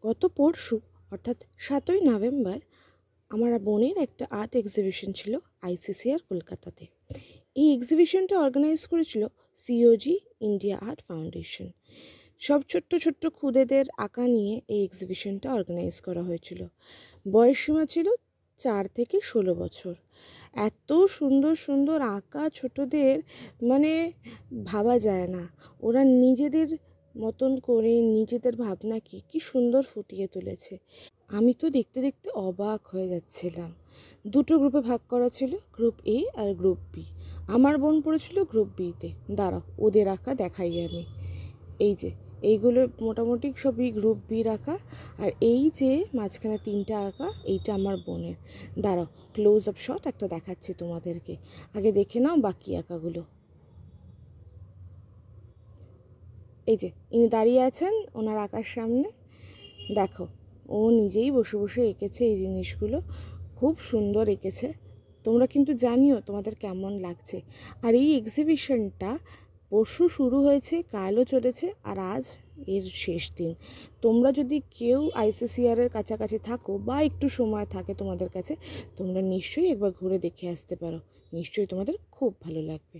গত পরশু অর্থাৎ 7ই নভেম্বর আমার বোনের একটা আর্ট এক্সিবিশন ছিল আইসিসিআর কলকাতাতে। এই এক্সিবিশনটা অর্গানাইজ করেছিল সিওজি ইন্ডিয়া আর্ট ফাউন্ডেশন। সব ছোট্ট ছোট্ট খুদেদের আঁকা নিয়ে এই এক্সিবিশনটা অর্গানাইজ করা হয়েছিল। বয়সসীমা ছিল 4 থেকে 16 বছর। এত সুন্দর সুন্দর আঁকা ছোটদের, মানে ভাবা যায় না। ওরা নিজেদের মতন করে নিজেদের ভাবনাকে কি সুন্দর ফুটিয়ে তুলেছে। আমি তো দেখতে দেখতে অবাক হয়ে যাচ্ছিলাম। দুটো গ্রুপে ভাগ করা ছিল, গ্রুপ এ আর গ্রুপ বি। আমার বোন পড়েছিল গ্রুপ বিতে। দাঁড়াও, ওদের আঁকা দেখাই আমি। এই যে এইগুলো মোটামুটি সবই গ্রুপ বি আঁকা, আর এই যে মাঝখানে 3টা আঁকা, এইটা আমার বোনের। দাঁড়াও, ক্লোজ আপ শট একটা দেখাচ্ছি তোমাদেরকে, আগে দেখে নাও বাকি আঁকাগুলো। এই যে ইনি দাঁড়িয়ে আছেন ওনার আঁকার সামনে, দেখো ও নিজেই বসে বসে এঁকেছে এই জিনিসগুলো, খুব সুন্দর এঁকেছে। তোমরা কিন্তু জানিও তোমাদের কেমন লাগছে। আর এই এক্সিবিশনটা পরশু শুরু হয়েছে, কালও চলেছে, আর আজ এর শেষ দিন। তোমরা যদি কেউ আইসিসিআরের কাছাকাছি থাকো বা একটু সময় থাকে তোমাদের কাছে, তোমরা নিশ্চয়ই একবার ঘুরে দেখে আসতে পারো। নিশ্চয়ই তোমাদের খুব ভালো লাগবে।